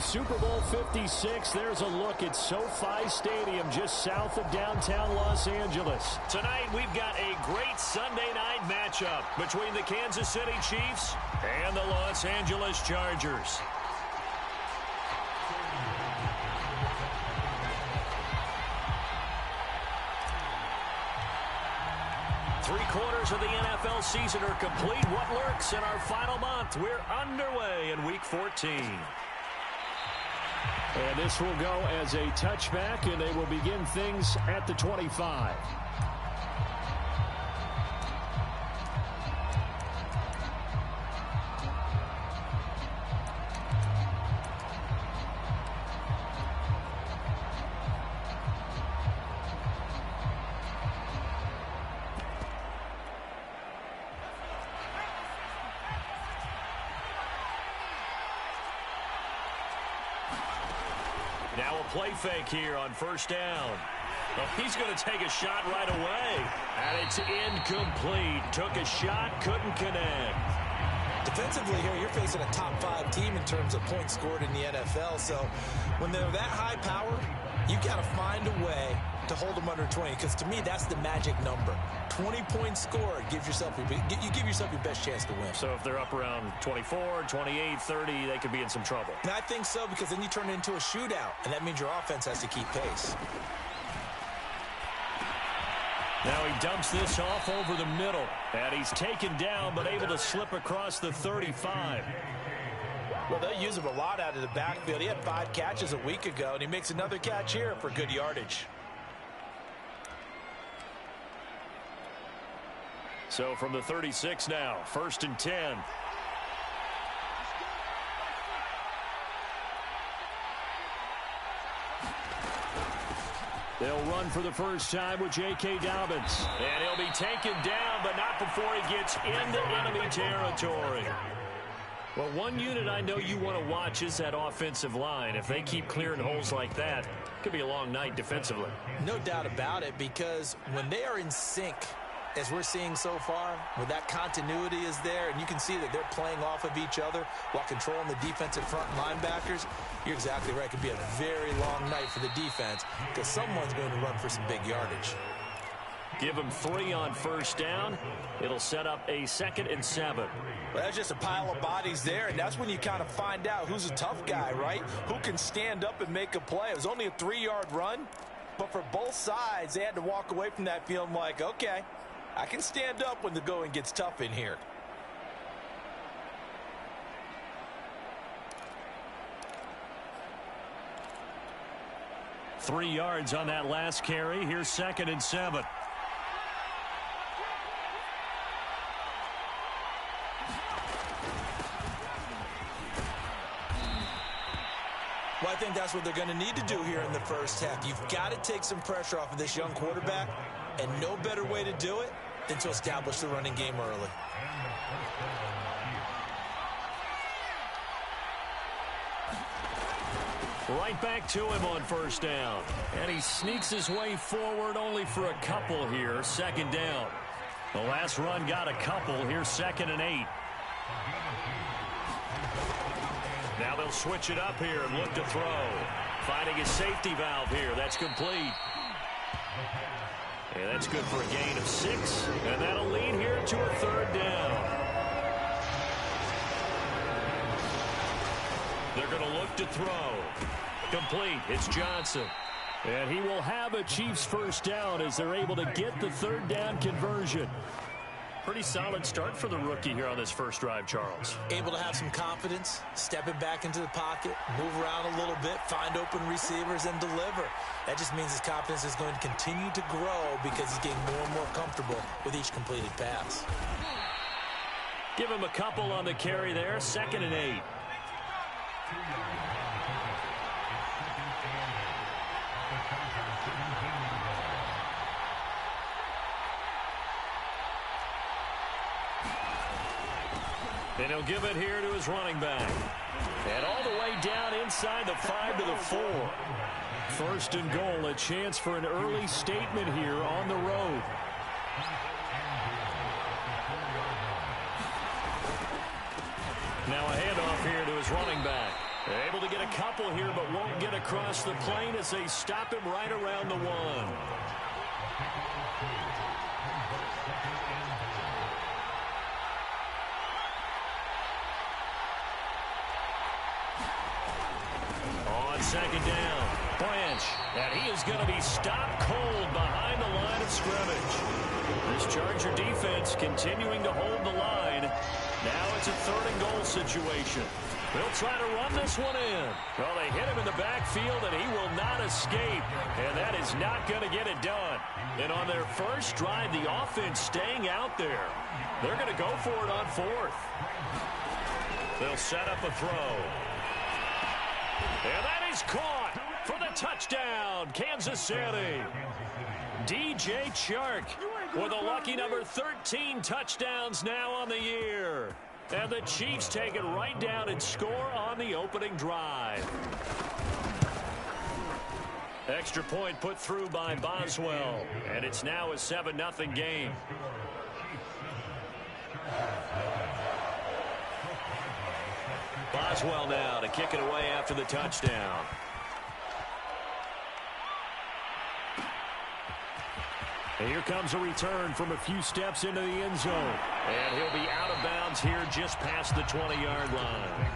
Super Bowl 56. There's a look at SoFi Stadium just south of downtown Los Angeles. Tonight we've got a great Sunday night matchup between the Kansas City Chiefs and the Los Angeles Chargers. Three-quarters of the NFL season are complete. What lurks in our final month? We're underway in Week 14. And this will go as a touchback, and they will begin things at the 25. Now a play fake here on first down. Well, he's going to take a shot right away. And it's incomplete. Took a shot, couldn't connect. Defensively here, you're facing a top 5 team in terms of points scored in the NFL. So when they're that high power, you got to find a way to hold them under 20. Because to me, that's the magic number. 20 points scored gives yourself you give yourself your best chance to win. So if they're up around 24, 28, 30, they could be in some trouble. And I think so, because then you turn it into a shootout, and that means your offense has to keep pace. Now he dumps this off over the middle. And he's taken down, but able to slip across the 35. Well, they use him a lot out of the backfield. He had 5 catches a week ago, and he makes another catch here for good yardage. So from the 36 now, 1st and 10. They'll run for the first time with J.K. Dobbins. And he'll be taken down, but not before he gets into enemy territory. Well, one unit I know you want to watch is that offensive line. If they keep clearing holes like that, it could be a long night defensively. No doubt about it, because when they are in sync, as we're seeing so far, where that continuity is there, and you can see that they're playing off of each other while controlling the defensive front linebackers, you're exactly right. It could be a very long night for the defense, because someone's going to run for some big yardage. Give them 3 on first down. It'll set up a 2nd and 7. Well, that's just a pile of bodies there, and that's when you kind of find out who's a tough guy, right? Who can stand up and make a play. It was only a 3-yard run, but for both sides, they had to walk away from that feeling like, okay, I can stand up when the going gets tough in here. Three yards on that last carry. Here's 2nd and 7. Well, I think that's what they're going to need to do here in the first half. You've got to take some pressure off of this young quarterback, and no better way to do it than to establish the running game early. Right back to him on first down. And he sneaks his way forward only for a couple here. 2nd down. The last run got a couple. Here's 2nd and 8. Now they'll switch it up here and look to throw. Finding his safety valve here. That's complete. And that's good for a gain of 6. And that'll lead here to a 3rd down. They're going to look to throw. Complete. It's Johnson. And he will have a Chiefs first down as they're able to get the 3rd down conversion. Pretty solid start for the rookie here on this first drive, Charles. Able to have some confidence, stepping back into the pocket, move around a little bit, find open receivers, and deliver. That just means his confidence is going to continue to grow because he's getting more and more comfortable with each completed pass. Give him a couple on the carry there. 2nd and 8. And he'll give it here to his running back. And all the way down inside the 5 to the 4. 1st and goal, a chance for an early statement here on the road. Now a handoff here to his running back. Able to get a couple here, but won't get across the plane as they stop him right around the 1. On second down, Branch, and he is going to be stopped cold behind the line of scrimmage. This Charger defense continuing to hold the line. Now it's a 3rd and goal situation. They'll try to run this one in. Well, they hit him in the backfield, and he will not escape. And that is not going to get it done. And on their first drive, the offense staying out there. They're going to go for it on 4th. They'll set up a throw. And that is caught for the touchdown, Kansas City. DJ Chark with a lucky number 13 touchdowns now on the year. And the Chiefs take it right down and score on the opening drive. Extra point put through by Boswell. And it's now a 7-0 game. Boswell now to kick it away after the touchdown. And here comes a return from a few steps into the end zone. And he'll be out of bounds here just past the 20-yard line.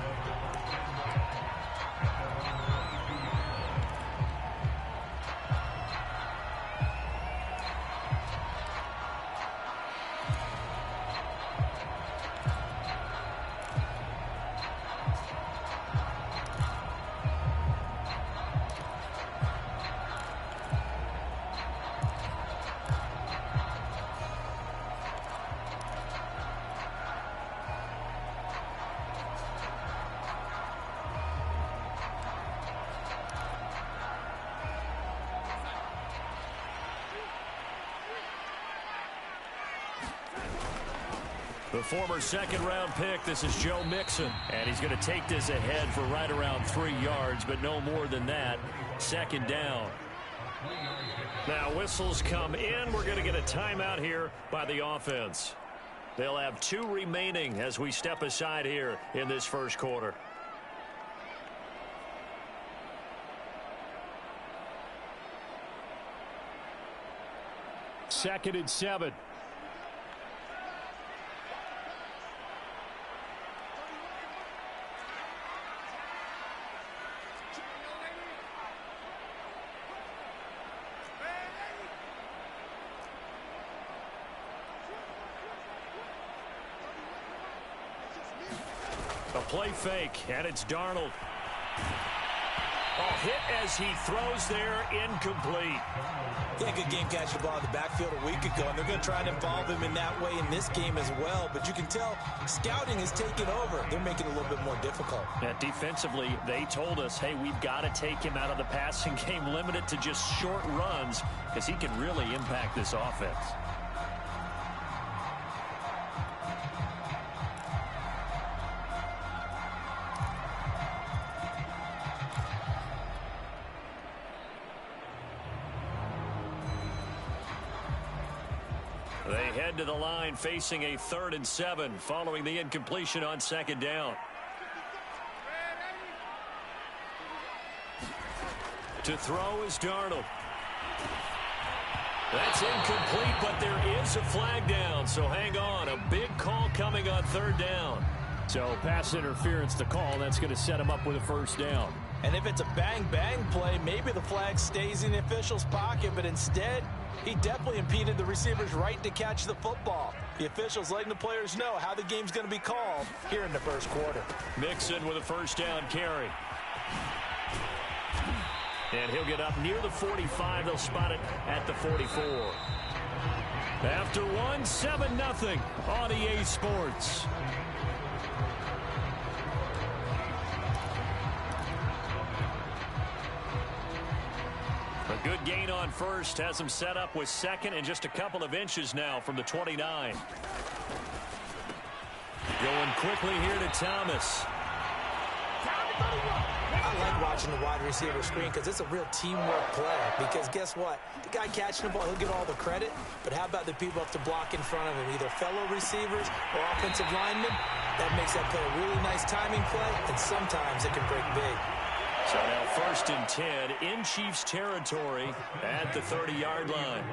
The former second-round pick, this is Joe Mixon. And he's going to take this ahead for right around 3 yards, but no more than that. Second down. Now, whistles come in. We're going to get a timeout here by the offense. They'll have 2 remaining as we step aside here in this first quarter. Second and 7. A play fake, and it's Darnold. Oh, hit as he throws there, incomplete. Yeah, good game catching the ball in the backfield a week ago, and they're going to try and involve him in that way in this game as well. But you can tell scouting is taking over. They're making it a little bit more difficult. Yeah, defensively, they told us, hey, we've got to take him out of the passing game, limited to just short runs, because he can really impact this offense. They head to the line facing a 3rd and 7 following the incompletion on second down. To throw is Darnold. That's incomplete, but there is a flag down, so hang on. A big call coming on 3rd down. So pass interference to call. That's going to set him up with a first down. And if it's a bang-bang play, maybe the flag stays in the official's pocket, but instead, he definitely impeded the receiver's right to catch the football. The officials letting the players know how the game's going to be called here in the first quarter. Mixon with a first down carry. And he'll get up near the 45. They'll spot it at the 44. After one, 7-0 on EA Sports. A good gain on first has him set up with second and just a couple of inches now from the 29. Going quickly here to Thomas. I like watching the wide receiver screen because it's a real teamwork play. Because guess what? The guy catching the ball, he'll get all the credit. But how about the people have to block in front of him, either fellow receivers or offensive linemen? That makes that play a really nice timing play, and sometimes it can break big. first and 10 in Chiefs territory at the 30-yard line.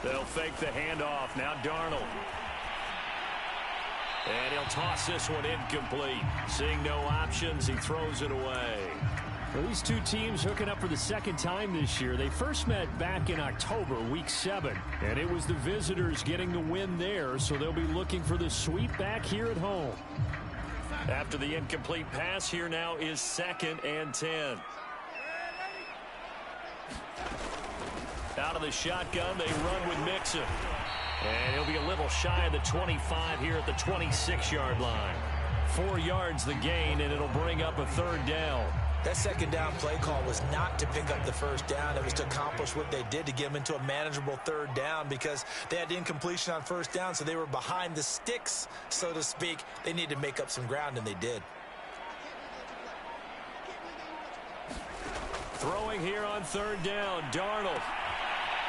They'll fake the handoff. Now Darnold. And he'll toss this one incomplete. Seeing no options, he throws it away. Well, these two teams hooking up for the second time this year. They first met back in October, week 7, and it was the visitors getting the win there, so they'll be looking for the sweep back here at home. After the incomplete pass, here now is 2nd and 10. Out of the shotgun, they run with Mixon. And he'll be a little shy of the 25 here at the 26-yard line. 4 yards the gain, and it'll bring up a 3rd down. That 2nd down play call was not to pick up the 1st down. It was to accomplish what they did to get them into a manageable 3rd down because they had the incompletion on 1st down, so they were behind the sticks, so to speak. They needed to make up some ground, and they did. Throwing here on 3rd down, Darnold.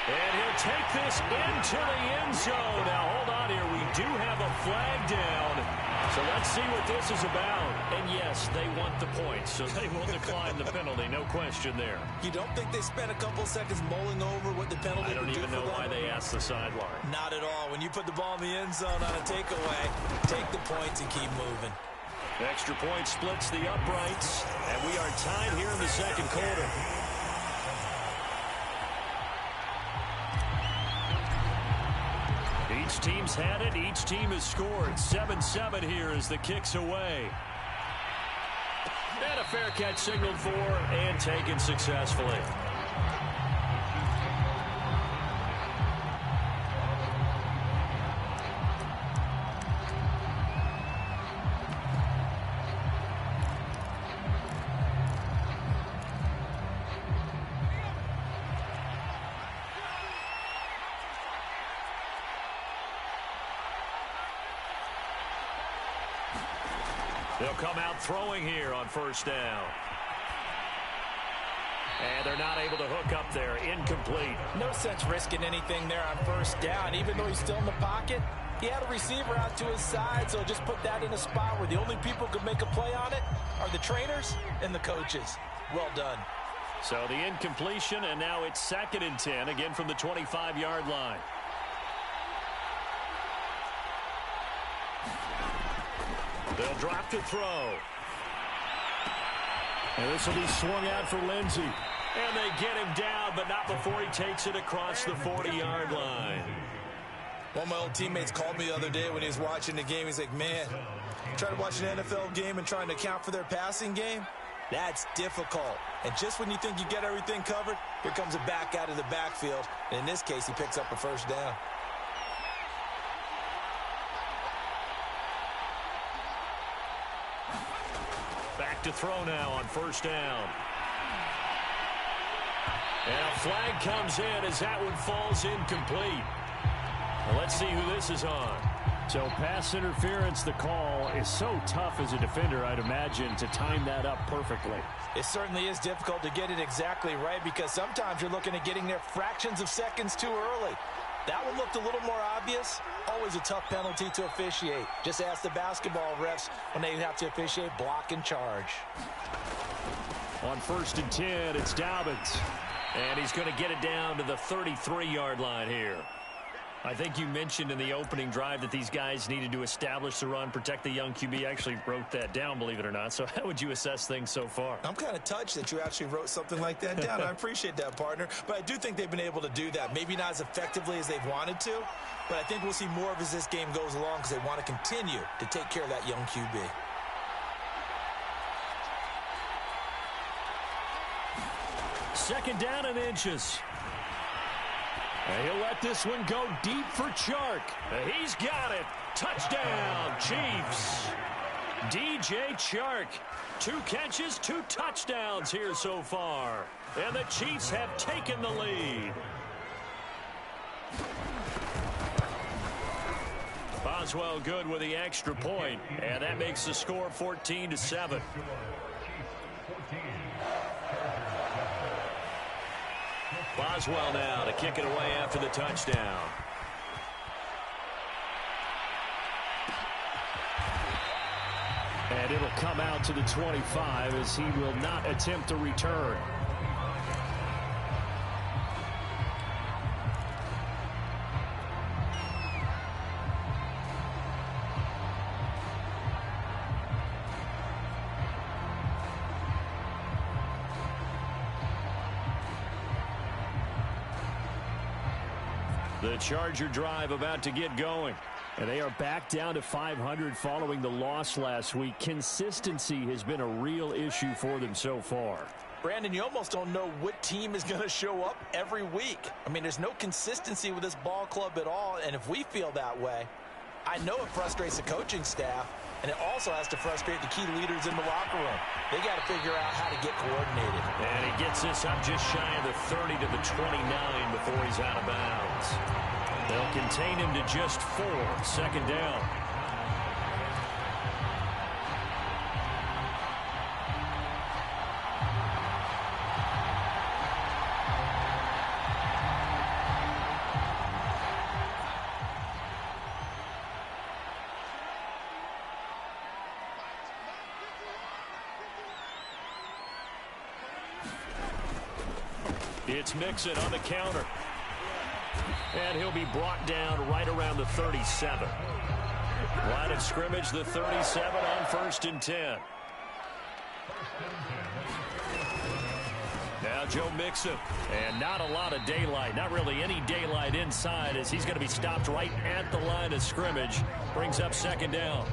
And he'll take this into the end zone. Now, hold on here. We do have a flag down. So let's see what this is about. And, yes, they want the points, so they will decline the penalty. No question there. You don't think they spent a couple seconds mulling over what the penalty would do for them? I don't even know why they asked the sideline. Not at all. When you put the ball in the end zone on a takeaway, take the points and keep moving. Extra point splits the uprights, and we are tied here in the 2nd quarter. Each team's had it. Each team has scored. 7-7 here as the kick's away. And a fair catch signaled for and taken successfully. They'll come out throwing here on 1st down. And they're not able to hook up there. Incomplete. No sense risking anything there on 1st down. Even though he's still in the pocket, he had a receiver out to his side, so just put that in a spot where the only people who could make a play on it are the trainers and the coaches. Well done. So the incompletion, and now it's 2nd and 10, again from the 25-yard line. They'll drop to throw. And this will be swung out for Lindsey. And they get him down, but not before he takes it across the 40-yard line. One of my old teammates called me the other day when he was watching the game. He's like, man, trying to watch an NFL game and trying to account for their passing game? That's difficult. And just when you think you get everything covered, here comes a back out of the backfield. And in this case, he picks up a 1st down. Back to throw now on 1st down. And a flag comes in as that one falls incomplete. Well, let's see who this is on. So pass interference, the call is so tough as a defender, I'd imagine, to time that up perfectly. It certainly is difficult to get it exactly right because sometimes you're looking at getting there fractions of seconds too early. That one looked a little more obvious. Always a tough penalty to officiate. Just ask the basketball refs when they have to officiate block and charge. On 1st and 10, it's Dobbins. And he's going to get it down to the 33-yard line here. I think you mentioned in the opening drive that these guys needed to establish the run, protect the young QB. I actually wrote that down, believe it or not. So how would you assess things so far? I'm kind of touched that you actually wrote something like that down. I appreciate that, partner. But I do think they've been able to do that. Maybe not as effectively as they've wanted to, but I think we'll see more of as this game goes along because they want to continue to take care of that young QB. Second down and inches. And he'll let this one go deep for Chark. He's got it. Touchdown, Chiefs. DJ Chark. 2 catches, 2 touchdowns here so far. And the Chiefs have taken the lead. Boswell good with the extra point. And that makes the score 14-7. Boswell now to kick it away after the touchdown. And it'll come out to the 25 as he will not attempt a return. The Charger drive about to get going. And they are back down to 500 following the loss last week. Consistency has been a real issue for them so far. Brandon, you almost don't know what team is going to show up every week. I mean, there's no consistency with this ball club at all, and if we feel that way, I know it frustrates the coaching staff, and it also has to frustrate the key leaders in the locker room. They got to figure out how to get coordinated. And he gets this up just shy of the 30 to the 29 before he's out of bounds. They'll contain him to just 4, second down. It's Mixon on the counter. And he'll be brought down right around the 37. Line of scrimmage, the 37 on 1st and 10. Now Joe Mixon. And not a lot of daylight. Not really any daylight inside as he's going to be stopped right at the line of scrimmage. Brings up second down.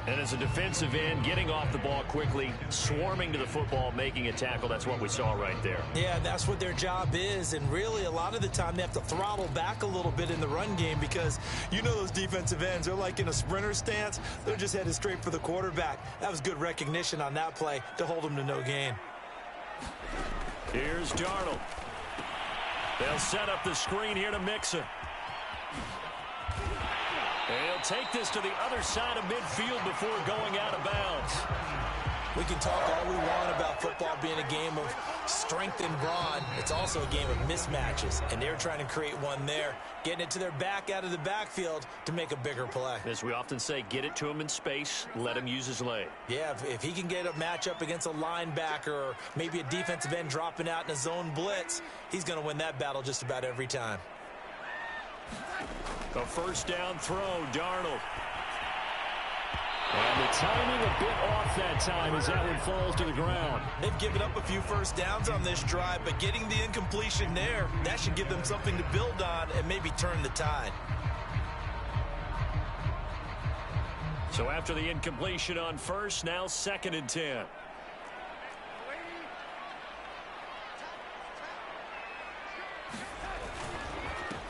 And as a defensive end, getting off the ball quickly, swarming to the football, making a tackle. That's what we saw right there. Yeah, that's what their job is. And really, a lot of the time, they have to throttle back a little bit in the run game because you know those defensive ends, they're like in a sprinter stance. They're just headed straight for the quarterback. That was good recognition on that play to hold them to no gain. Here's Darnold. They'll set up the screen here to Mixon. He'll take this to the other side of midfield before going out of bounds. We can talk all we want about football being a game of strength and brawn. It's also a game of mismatches, and they're trying to create one there, getting it to their back out of the backfield to make a bigger play. As we often say, get it to him in space, let him use his leg. Yeah, if he can get a matchup against a linebacker or maybe a defensive end dropping out in a zone blitz, he's going to win that battle just about every time. A first down throw, Darnold. And the timing a bit off that time as that one falls to the ground. They've given up a few first downs on this drive, but getting the incompletion there, that should give them something to build on and maybe turn the tide. So after the incompletion on first, now 2nd and 10.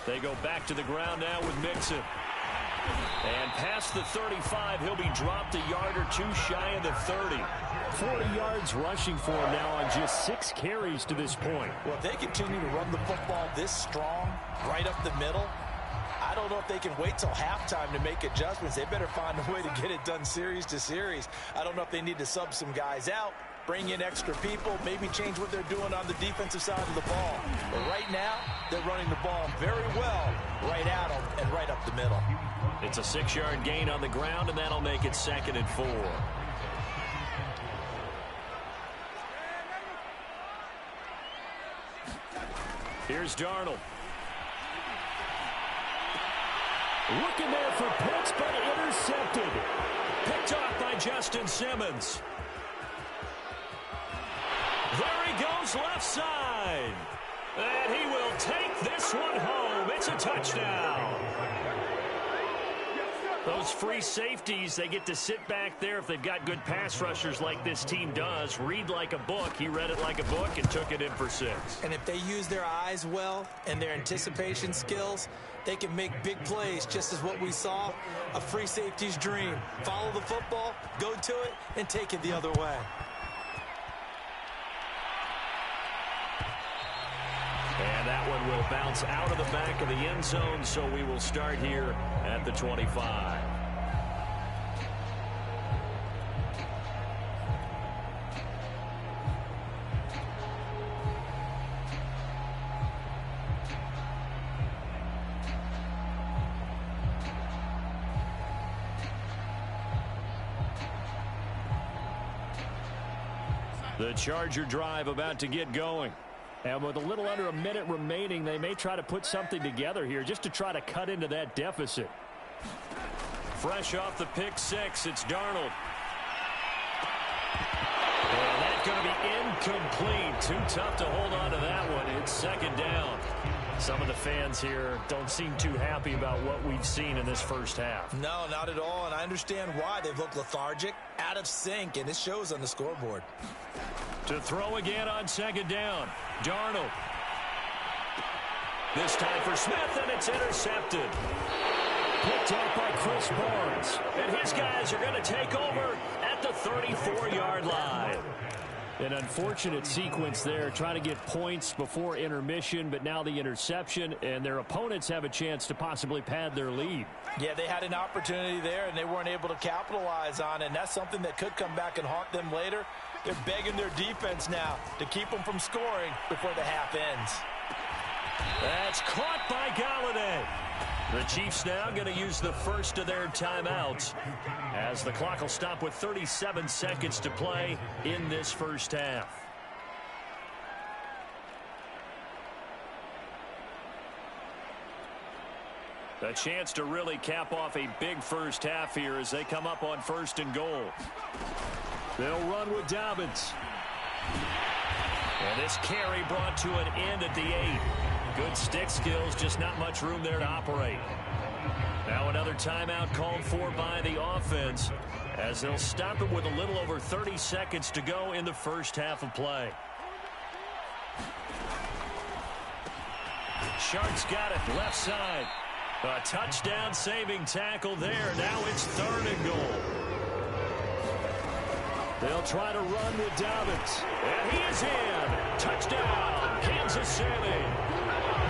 They go back to the ground now with Mixon. And past the 35, he'll be dropped a yard or two shy of the 30. 40 yards rushing for him now on just 6 carries to this point. Well, if they continue to run the football this strong, right up the middle, I don't know if they can wait till halftime to make adjustments. They better find a way to get it done series to series. I don't know if they need to sub some guys out, bring in extra people, maybe change what they're doing on the defensive side of the ball. But right now, they're running the ball very well right at them and right up the middle. It's a 6-yard gain on the ground, and that'll make it 2nd and 4. Here's Darnold. Looking there for Pitts, but intercepted. Picked off by Justin Simmons. There he goes left side. And he will take this one home. It's a touchdown. Those free safeties, they get to sit back there if they've got good pass rushers like this team does. Read like a book. He read it like a book and took it in for 6. And if they use their eyes well and their anticipation skills, they can make big plays, just as what we saw, a free safety's dream. Follow the football, go to it, and take it the other way. And that one will bounce out of the back of the end zone, so we will start here at the 25. The Charger drive about to get going. And with a little under a minute remaining, they may try to put something together here just to try to cut into that deficit. Fresh off the pick six, it's Darnold. And that's going to be incomplete. Too tough to hold on to that one. It's second down. Some of the fans here don't seem too happy about what we've seen in this first half. No, not at all, and I understand why. They've looked lethargic, out of sync, and it shows on the scoreboard. To throw again on second down, Darnold. This time for Smith, and it's intercepted. Picked up by Chris Barnes. And his guys are going to take over at the 34-yard line. An unfortunate sequence there, trying to get points before intermission, but now the interception, and their opponents have a chance to possibly pad their lead. Yeah, they had an opportunity there, and they weren't able to capitalize on it, and that's something that could come back and haunt them later. They're begging their defense now to keep them from scoring before the half ends. That's caught by Galladay. The Chiefs now going to use the first of their timeouts as the clock will stop with 37 seconds to play in this first half. A chance to really cap off a big first half here as they come up on first and goal. They'll run with Dobbins. And this carry brought to an end at the 8. Good stick skills, just not much room there to operate. Now another timeout called for by the offense as they'll stop it with a little over 30 seconds to go in the first half of play. Shark's got it left side. A touchdown saving tackle there. Now it's third and goal. They'll try to run with Dobbins. And he is in. Touchdown, Kansas City.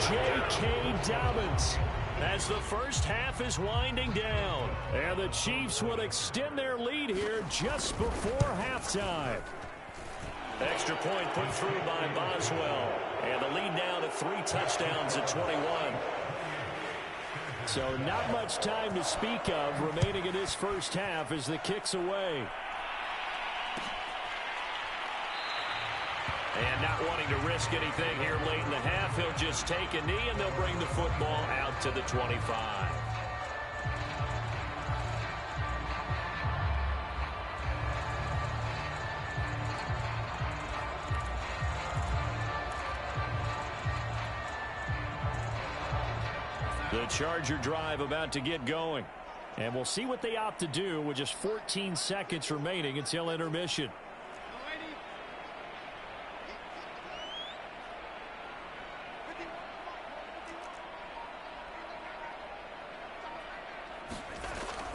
J.K. Dobbins. As the first half is winding down. And the Chiefs will extend their lead here just before halftime. Extra point put through by Boswell. And the lead down to 3 touchdowns at 21. So not much time to speak of remaining in this first half as the kick's away. And not wanting to risk anything here late in the half, he'll just take a knee, and they'll bring the football out to the 25. The Charger drive about to get going. And we'll see what they opt to do with just 14 seconds remaining until intermission.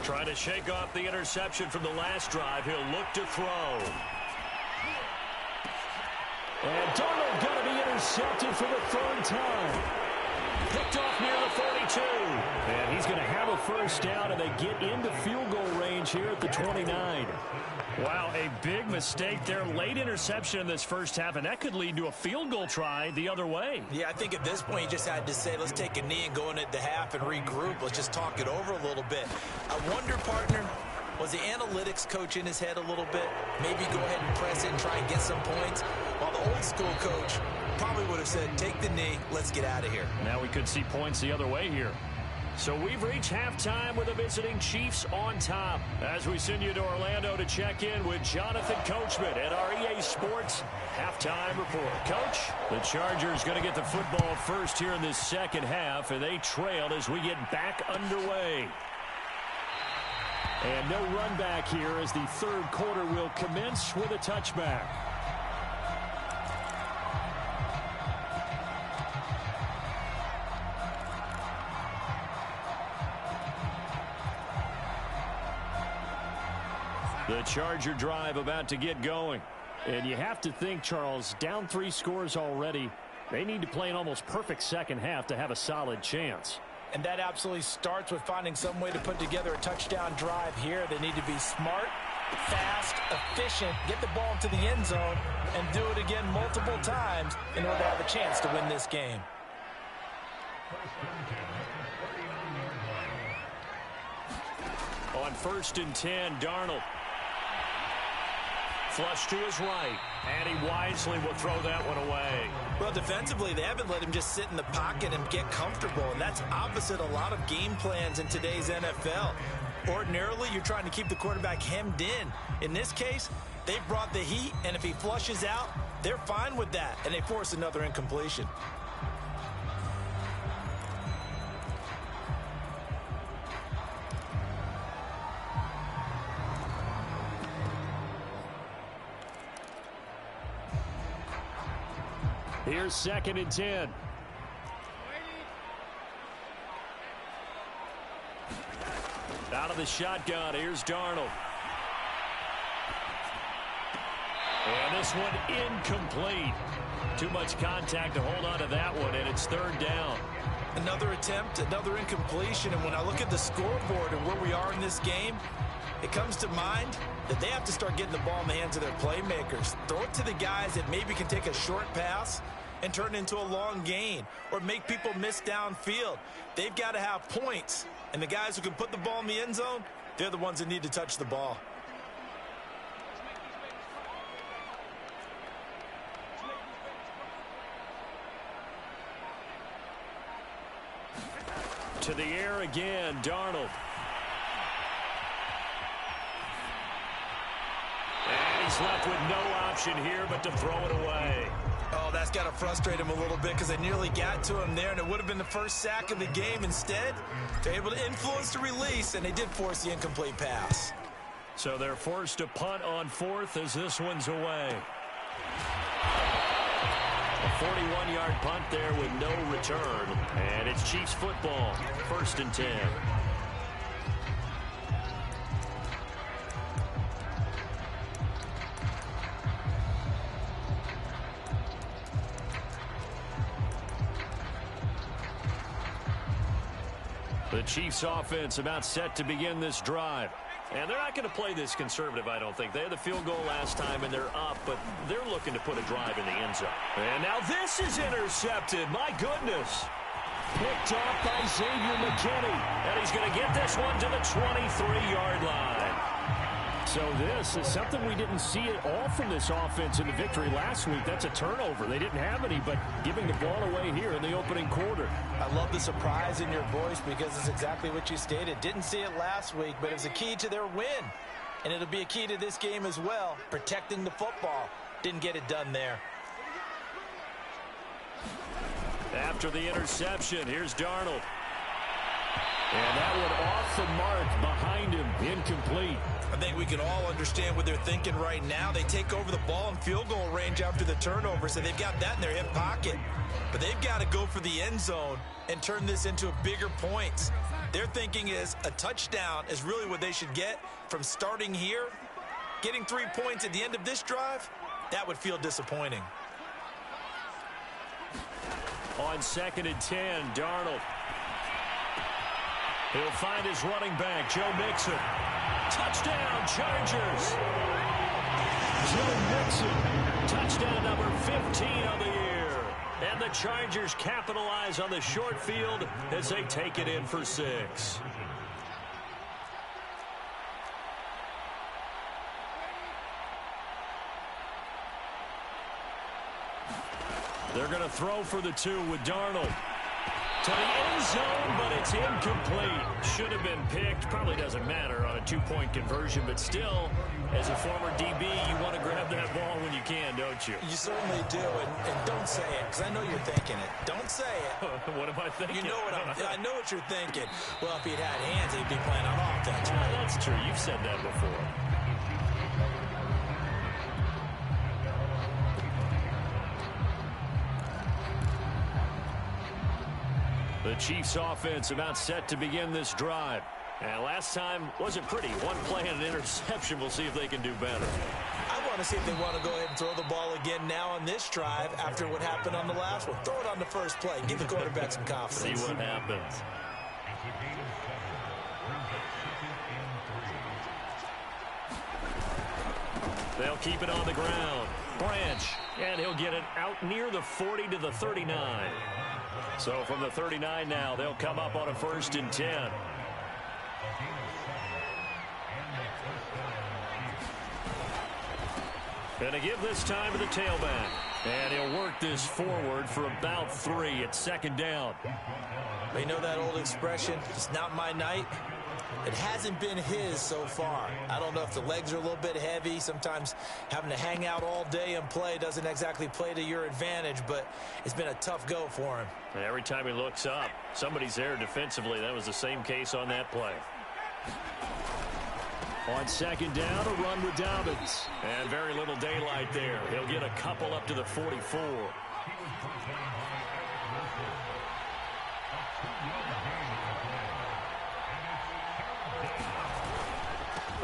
Trying to shake off the interception from the last drive. He'll look to throw. And Darnold going to be intercepted for the third time. Picked off near the 42. And he's going to have a first down, and they get into field goal range here at the 29. Wow, a big mistake there. Late interception in this first half, and that could lead to a field goal try the other way. Yeah, I think at this point you just had to say, let's take a knee and go into the half and regroup. Let's just talk it over a little bit. I wonder, partner, was the analytics coach in his head a little bit? Maybe go ahead and press it and try and get some points? While the old school coach probably would have said, take the knee, let's get out of here. Now we could see points the other way here. So we've reached halftime with the visiting Chiefs on top. As we send you to Orlando to check in with Jonathan Coachman at our EA Sports Halftime Report. Coach? The Chargers going to get the football first here in this second half, and they trailed as we get back underway. And no run back here as the third quarter will commence with a touchback. The Charger drive about to get going. And you have to think, Charles, down 3 scores already. They need to play an almost perfect second half to have a solid chance. And that absolutely starts with finding some way to put together a touchdown drive here. They need to be smart, fast, efficient, get the ball into the end zone, and do it again multiple times in order to have a chance to win this game. On 1st and 10, Darnold. Flush to his right, and he wisely will throw that one away. Well, defensively, they haven't let him just sit in the pocket and get comfortable, and that's opposite a lot of game plans in today's NFL. Ordinarily, you're trying to keep the quarterback hemmed in. In this case, they brought the heat, and if he flushes out, they're fine with that, and they force another incompletion. Here's 2nd and 10. Out of the shotgun, here's Darnold. And this one incomplete. Too much contact to hold on to that one, and it's 3rd down. Another attempt, another incompletion, and when I look at the scoreboard and where we are in this game, it comes to mind that they have to start getting the ball in the hands of their playmakers. Throw it to the guys that maybe can take a short pass and turn it into a long gain or make people miss downfield. They've got to have points, and the guys who can put the ball in the end zone, they're the ones that need to touch the ball. To the air again, Darnold. And he's left with no option here but to throw it away. Oh, that's got to frustrate him a little bit because they nearly got to him there, and it would have been the first sack of the game. Instead, they're able to influence the release, and they did force the incomplete pass. So they're forced to punt on 4th as this one's away. A 41-yard punt there with no return. And it's Chiefs football, 1st and 10. The Chiefs offense about set to begin this drive. And they're not going to play this conservative, I don't think. They had the field goal last time, and they're up, but they're looking to put a drive in the end zone. And now this is intercepted. My goodness. Picked off by Xavier McKinney. And he's going to get this one to the 23-yard line. So this is something we didn't see at all from this offense in the victory last week. That's a turnover. They didn't have any, but giving the ball away here in the opening quarter. I love the surprise in your voice because it's exactly what you stated. Didn't see it last week, but it was a key to their win. And it'll be a key to this game as well, protecting the football. Didn't get it done there. After the interception, here's Darnold. And that one off the mark behind him, incomplete. I think we can all understand what they're thinking right now. They take over the ball in field goal range after the turnover, so they've got that in their hip pocket. But they've got to go for the end zone and turn this into a bigger points. Their thinking is a touchdown is really what they should get from starting here. Getting 3 points at the end of this drive, that would feel disappointing. On 2nd and 10, Darnold. He'll find his running back, Joe Mixon. Touchdown, Chargers. Joe Mixon, touchdown number 15 of the year. And the Chargers capitalize on the short field as they take it in for 6. They're going to throw for the 2 with Darnold. To the end zone, but it's incomplete. Should have been picked. Probably doesn't matter on a 2-point conversion, but still, as a former DB, you want to grab that ball when you can, don't you? You certainly do, and don't say it, because I know you're thinking it. Don't say it. What am I thinking? You know what I know what you're thinking. Well, if he'd had hands, he'd be playing on offense. Well, that's true. You've said that before. The Chiefs offense about set to begin this drive. And last time wasn't pretty. One play and an interception. We'll see if they can do better. I want to see if they want to go ahead and throw the ball again now on this drive after what happened on the last one. Throw it on the first play. Give the quarterback some confidence. See what happens. They'll keep it on the ground. Branch. And he'll get it out near the 40 to the 39. So from the 39 now, they'll come up on a 1st and 10. And to give this time to the tailback. And he'll work this forward for about 3. It's second down. You know that old expression, it's not my night? It hasn't been his so far. I don't know if the legs are a little bit heavy. Sometimes having to hang out all day and play doesn't exactly play to your advantage, but it's been a tough go for him. And every time he looks up, somebody's there defensively. That was the same case on that play. On second down, a run with Dobbins. And very little daylight there. He'll get a couple up to the 44.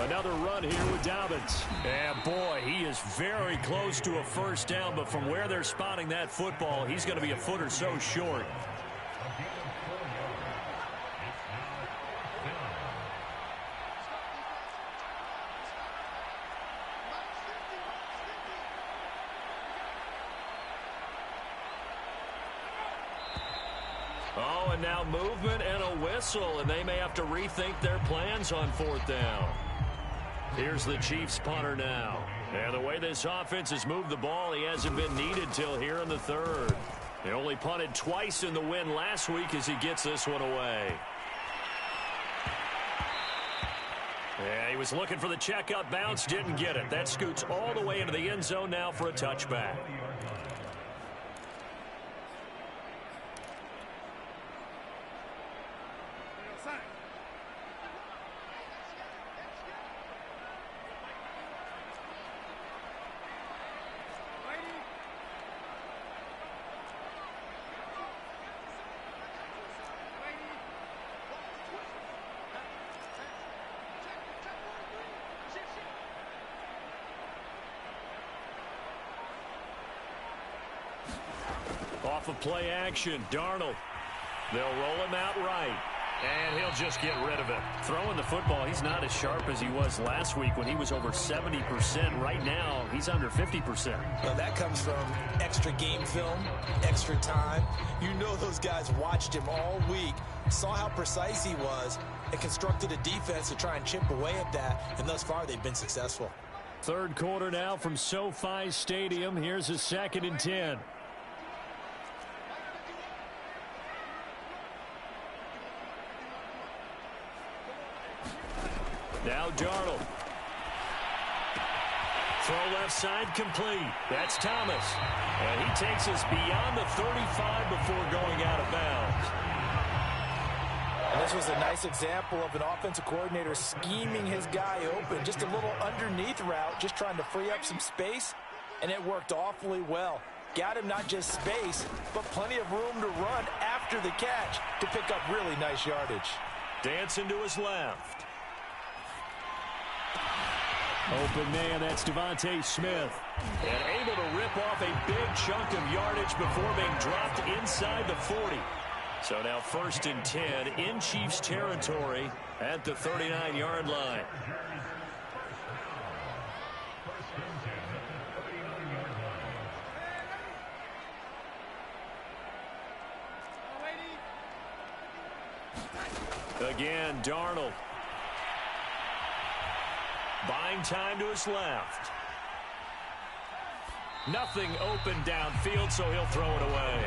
Another run here with Dobbins. And boy, he is very close to a first down, but from where they're spotting that football, he's going to be a foot or so short. Oh, and now movement and a whistle, and they may have to rethink their plans on fourth down. Here's the Chiefs punter now. And the way this offense has moved the ball, he hasn't been needed till here in the third. He only punted twice in the win last week as he gets this one away. Yeah, he was looking for the checkup bounce, didn't get it. That scoots all the way into the end zone now for a touchback. Off of play action, Darnold. They'll roll him out right, and he'll just get rid of it. Throwing the football, he's not as sharp as he was last week when he was over 70%. Right now, he's under 50%. Well, that comes from extra game film, extra time. You know those guys watched him all week, saw how precise he was, and constructed a defense to try and chip away at that, and thus far they've been successful. Third quarter now from SoFi Stadium. Here's a 2nd and 10. Now Darnold. Throw left side complete. That's Thomas. And he takes us beyond the 35 before going out of bounds. And this was a nice example of an offensive coordinator scheming his guy open. Just a little underneath route, just trying to free up some space. And it worked awfully well. Got him not just space, but plenty of room to run after the catch to pick up really nice yardage. Dancing to his left. Open man, that's Devontae Smith. And able to rip off a big chunk of yardage before being dropped inside the 40. So now 1st and 10 in Chiefs territory at the 39-yard line. Again, Darnold. Buying time to his left. Nothing open downfield, so he'll throw it away.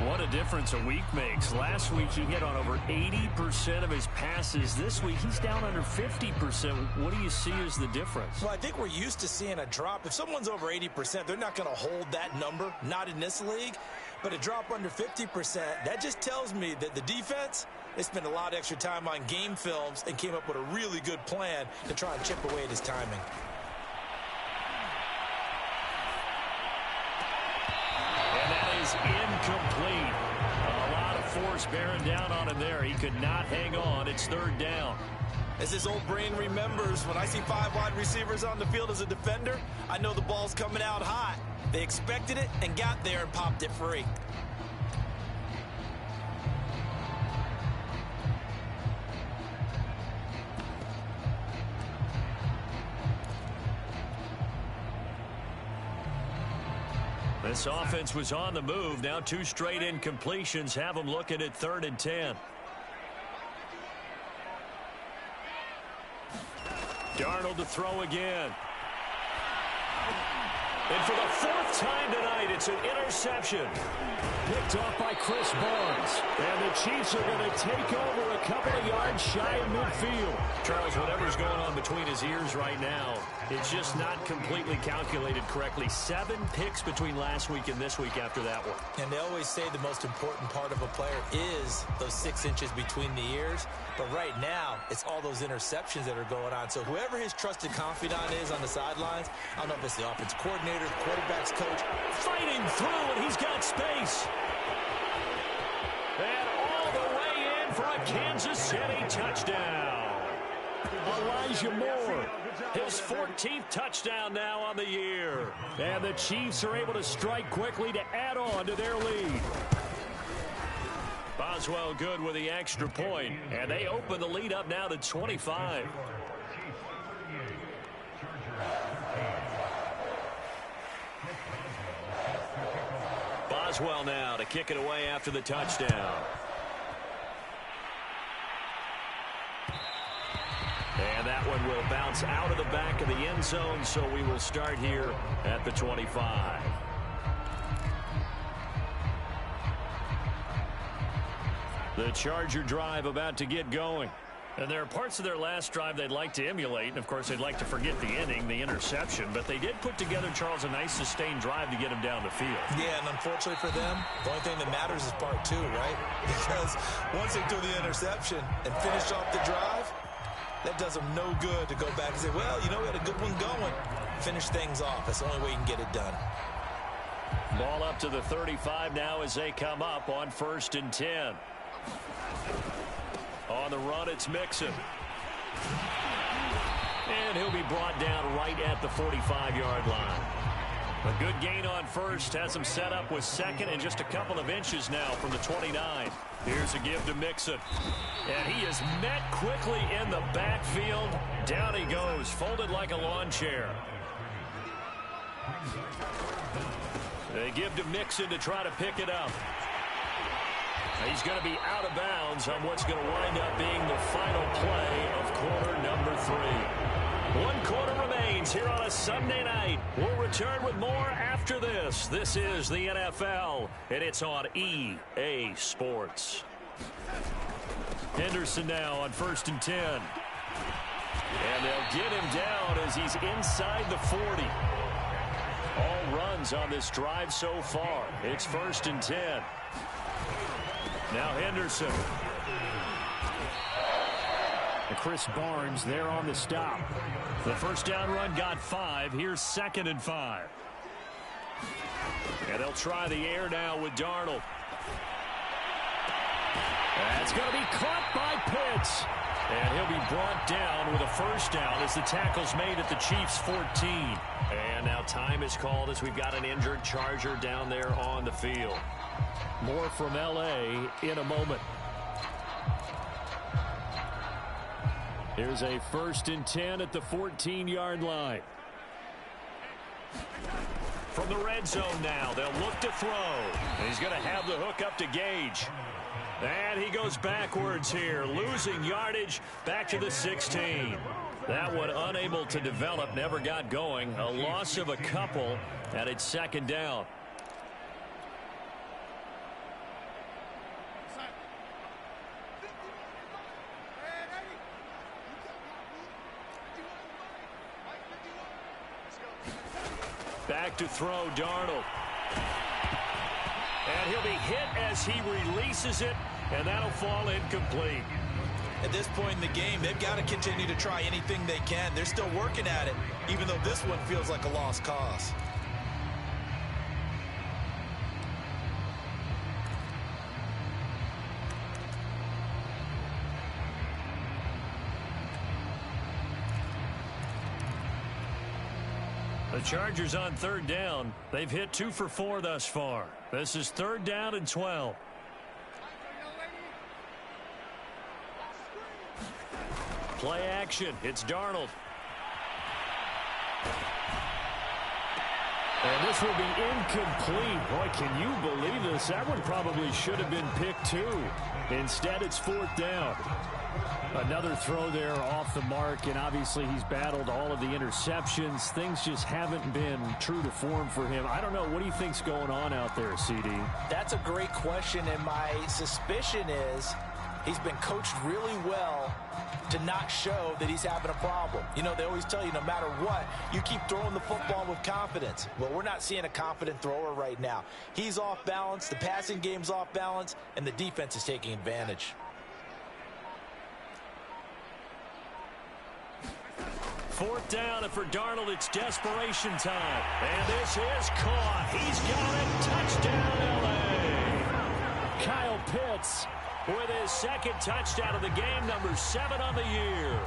What a difference a week makes. Last week, he hit on over 80% of his passes. This week, he's down under 50%. What do you see as the difference? Well, I think we're used to seeing a drop. If someone's over 80%, they're not going to hold that number, not in this league. But a drop under 50%, that just tells me that the defense, they spent a lot of extra time on game films and came up with a really good plan to try and chip away at his timing. And that is incomplete. A lot of force bearing down on him there. He could not hang on. It's 3rd down. As his old brain remembers, when I see 5 wide receivers on the field as a defender, I know the ball's coming out hot. They expected it and got there and popped it free. This offense was on the move. Now 2 straight incompletions have them looking at 3rd and 10. Darnold to throw again. And for the fourth time tonight, it's an interception. Picked off by Chris Barnes. And the Chiefs are going to take over a couple of yards shy of midfield. Charles, whatever's going on between his ears right now, it's just not completely calculated correctly. 7 picks between last week and this week after that one. And they always say the most important part of a player is those 6 inches between the ears. But right now, it's all those interceptions that are going on. So whoever his trusted confidant is on the sidelines, I don't know if it's the offense coordinator, the quarterback's coach, fighting through, and he's got space. And all the way in for a Kansas City touchdown. Elijah Moore. His 14th touchdown now on the year. And the Chiefs are able to strike quickly to add on to their lead. Boswell good with the extra point, and they open the lead up now to 25. Boswell now to kick it away after the touchdown. And that one will bounce out of the back of the end zone, so we will start here at the 25. The Charger drive about to get going. And there are parts of their last drive they'd like to emulate. And, of course, they'd like to forget the inning, the interception. But they did put together, Charles, a nice sustained drive to get him down the field. Yeah, and unfortunately for them, the only thing that matters is part 2, right? Because once they threw the interception and finished off the drive, that does them no good to go back and say, well, you know, we had a good one going. Finish things off. That's the only way you can get it done. Ball up to the 35 now as they come up on 1st and 10. On the run, it's Mixon. And he'll be brought down right at the 45-yard line. A good gain on first, has him set up with second and just a couple of inches now from the 29. Here's a give to Mixon. And he is met quickly in the backfield. Down he goes, folded like a lawn chair. They give to Mixon to try to pick it up. He's going to be out of bounds on what's going to wind up being the final play of quarter number 3. 1 quarter remains here on a Sunday night. We'll return with more after this. This is the NFL, and it's on EA Sports. Henderson now on 1st and 10. And they'll get him down as he's inside the 40. All runs on this drive so far. It's 1st and 10. Now Henderson. And Chris Barnes there on the stop. The first down run got 5. Here's 2nd and 5. And they'll try the air now with Darnold. That's going to be caught by Pitts. And he'll be brought down with a first down as the tackle's made at the Chiefs' 14. And now time is called as we've got an injured Charger down there on the field. More from L.A. in a moment. Here's a 1st and 10 at the 14-yard line. From the red zone now, they'll look to throw. And he's going to have the hook up to Gage. And he goes backwards here, losing yardage back to the 16. That one unable to develop, never got going. A loss of a couple, and it's 2nd down. Back to throw, Darnold. And he'll be hit as he releases it, and that'll fall incomplete. At this point in the game, they've got to continue to try anything they can. They're still working at it, even though this one feels like a lost cause. The Chargers on 3rd down. They've hit 2 for 4 thus far. This is 3rd down and 12. Play action. It's Darnold. And this will be incomplete. Boy, can you believe this? That one probably should have been picked too. Instead, it's 4th down. Another throw there off the mark, and obviously he's battled all of the interceptions. Things just haven't been true to form for him. I don't know. What do you think's going on out there, CD? That's a great question, and my suspicion is he's been coached really well to not show that he's having a problem. You know, they always tell you no matter what, you keep throwing the football with confidence. Well, we're not seeing a confident thrower right now. He's off balance, the passing game's off balance, and the defense is taking advantage. 4th down, and for Darnold, it's desperation time. And this is caught. He's got it. Touchdown, L.A. Kyle Pitts with his 2nd touchdown of the game, number 7 on the year.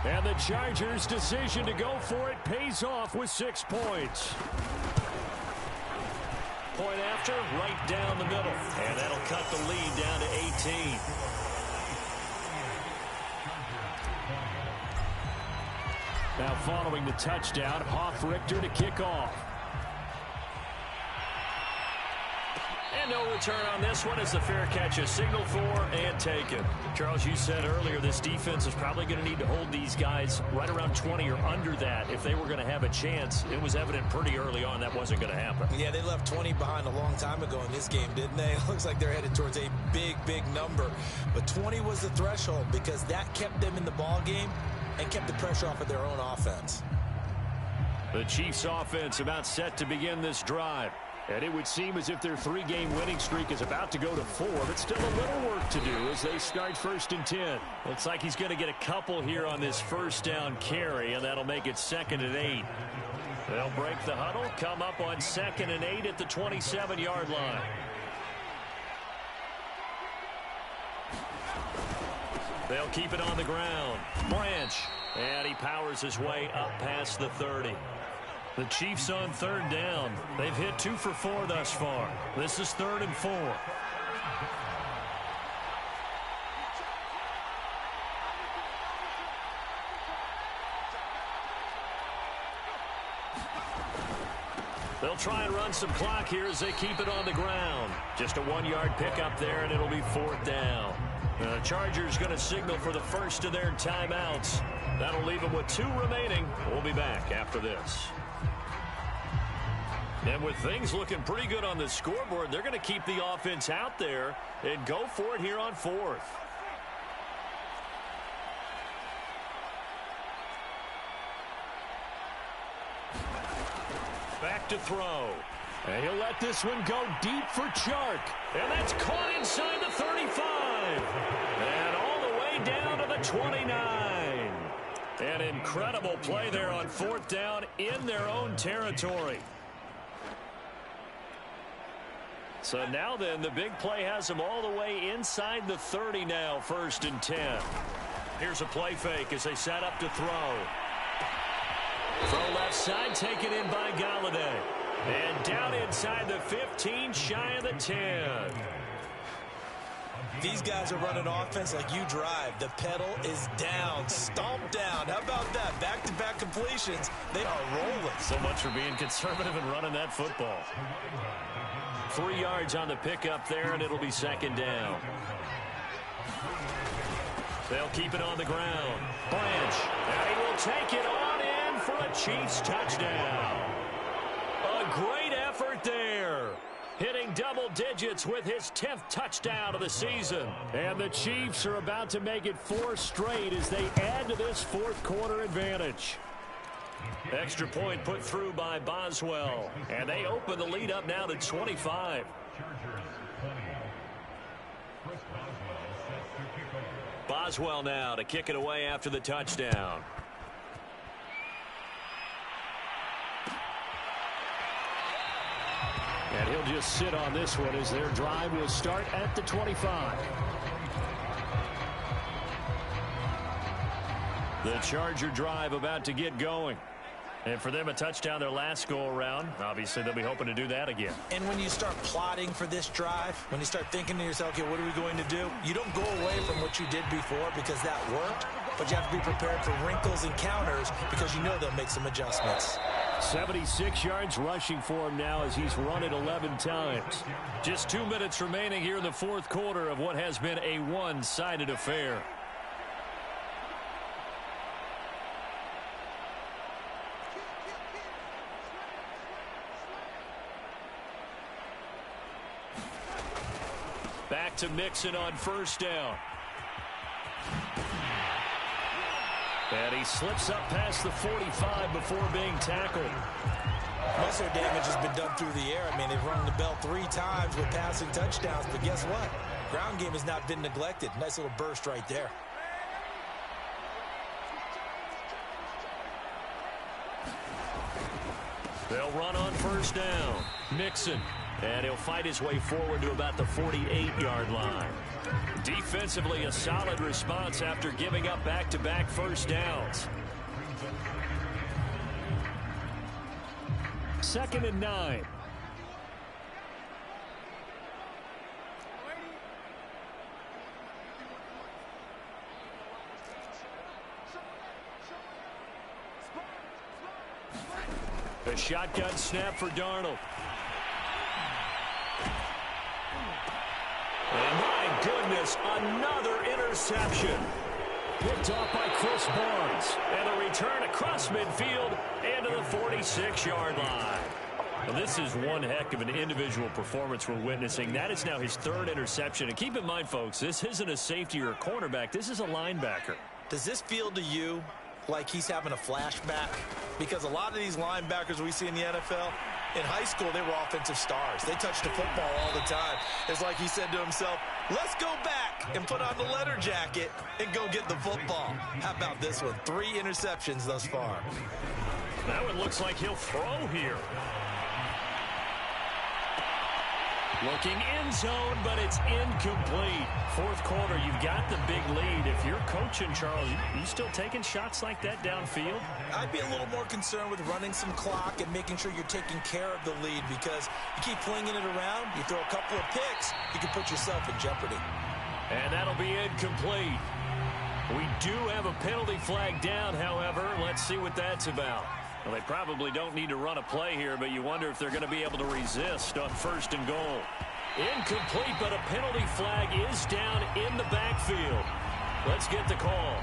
And the Chargers' decision to go for it pays off with 6 points. Point after, right down the middle. And that'll cut the lead down to 18. Now following the touchdown, Hoff-Richter to kick off. And no return on this one as the fair catch is signaled for and taken. Charles, you said earlier this defense is probably going to need to hold these guys right around 20 or under that if they were going to have a chance. It was evident pretty early on that wasn't going to happen. Yeah, they left 20 behind a long time ago in this game, didn't they? It looks like they're headed towards a big, big number. But 20 was the threshold because that kept them in the ball game and kept the pressure off of their own offense. The Chiefs' offense about set to begin this drive. And it would seem as if their 3-game winning streak is about to go to 4, but still a little work to do as they start 1st and 10. Looks like he's going to get a couple here on this 1st down carry, and that'll make it 2nd and 8. They'll break the huddle, come up on 2nd and 8 at the 27-yard line. They'll keep it on the ground. Branch, and he powers his way up past the 30. The Chiefs on 3rd down. They've hit 2 for 4 thus far. This is 3rd and 4. They'll try and run some clock here as they keep it on the ground. Just a 1-yard pickup there, and it'll be 4th down. The Chargers going to signal for the first of their timeouts. That'll leave them with 2 remaining. We'll be back after this. And with things looking pretty good on the scoreboard, they're going to keep the offense out there and go for it here on 4th. Back to throw. And he'll let this one go deep for Chark. And that's caught inside the 35. And all the way down to the 29. An incredible play there on 4th down in their own territory. So now then, the big play has them all the way inside the 30 now, 1st and 10. Here's a play fake as they set up to throw. Throw left side, taken in by Galladay. And down inside the 15, shy of the 10. These guys are running offense like you drive. The pedal is down, stomped down. How about that? Back-to-back completions. They are rolling. So much for being conservative and running that football. 3 yards on the pickup there, and it'll be 2nd down. They'll keep it on the ground. Branch, and he will take it on in for a Chiefs touchdown. A great effort there. Hitting double digits with his 10th touchdown of the season. And the Chiefs are about to make it 4 straight as they add to this 4th quarter advantage. Extra point put through by Boswell. And they open the lead up now to 25. Boswell now to kick it away after the touchdown. And he'll just sit on this one as their drive will start at the 25. The Charger drive about to get going. And for them, a touchdown their last go-around. Obviously, they'll be hoping to do that again. And when you start plotting for this drive, when you start thinking to yourself, okay, what are we going to do? You don't go away from what you did before because that worked, but you have to be prepared for wrinkles and counters because you know they'll make some adjustments. 76 yards rushing for him now as he's run it 11 times. Just 2 minutes remaining here in the fourth quarter of what has been a one-sided affair. Back to Mixon on first down. And he slips up past the 45 before being tackled. Most of their damage has been done through the air. I mean, they've rung the bell 3 times with passing touchdowns, but guess what? Ground game has not been neglected. Nice little burst right there. They'll run on first down. Mixon. And he'll fight his way forward to about the 48-yard line. Defensively, a solid response after giving up back-to-back first downs. 2nd and 9. A shotgun snap for Darnold. And my goodness, another interception. Picked off by Chris Barnes. And a return across midfield and to the 46-yard line. Well, this is one heck of an individual performance we're witnessing. That is now his 3rd interception. And keep in mind, folks, this isn't a safety or a cornerback. This is a linebacker. Does this feel to you like he's having a flashback? Because a lot of these linebackers we see in the NFL, in high school, they were offensive stars. They touched the football all the time. It's like he said to himself, let's go back and put on the leather jacket and go get the football. How about this one? 3 interceptions thus far. That one looks like he'll throw here. Looking end zone, but it's incomplete. Fourth quarter, you've got the big lead. If you're coaching, Charles, you still taking shots like that downfield? I'd be a little more concerned with running some clock and making sure you're taking care of the lead, because you keep flinging it around, you throw a couple of picks, you can put yourself in jeopardy. And that'll be incomplete. We do have a penalty flag down, however. Let's see what that's about. Well, they probably don't need to run a play here, but you wonder if they're going to be able to resist on 1st and goal. Incomplete, but a penalty flag is down in the backfield. Let's get the call.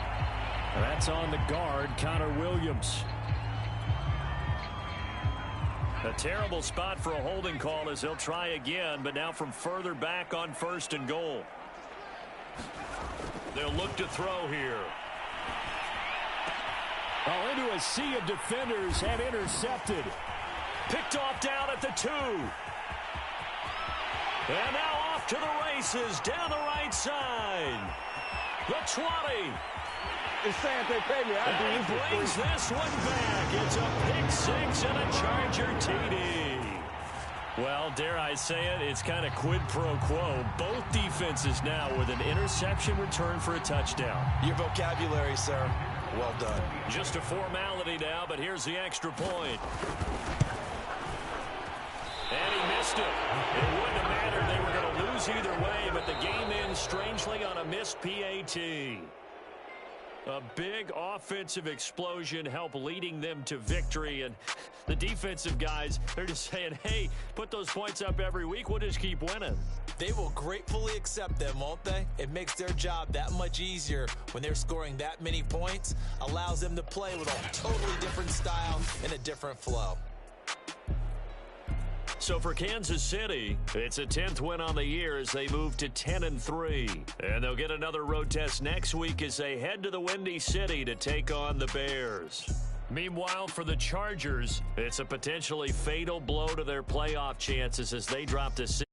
That's on the guard, Connor Williams. A terrible spot for a holding call as they'll try again, but now from further back on 1st and goal. They'll look to throw here. Oh, into a sea of defenders and intercepted. Picked off down at the 2. And now off to the races down the right side. The 20. It's saying they pay me. And he brings this one back. It's a pick 6 and a Charger TD. Well, dare I say it, it's kind of quid pro quo. Both defenses now with an interception return for a touchdown. Your vocabulary, sir. Well done. Just a formality now, but here's the extra point. And he missed it. It wouldn't have mattered. They were going to lose either way, but the game ends strangely on a missed PAT. A big offensive explosion helped leading them to victory, and the defensive guys, they're just saying, hey, put those points up every week, we'll just keep winning. They will gratefully accept them, won't they? It makes their job that much easier when they're scoring that many points, allows them to play with a totally different style and a different flow. So for Kansas City, it's a 10th win on the year as they move to 10-3. And they'll get another road test next week as they head to the Windy City to take on the Bears. Meanwhile, for the Chargers, it's a potentially fatal blow to their playoff chances as they drop to 6.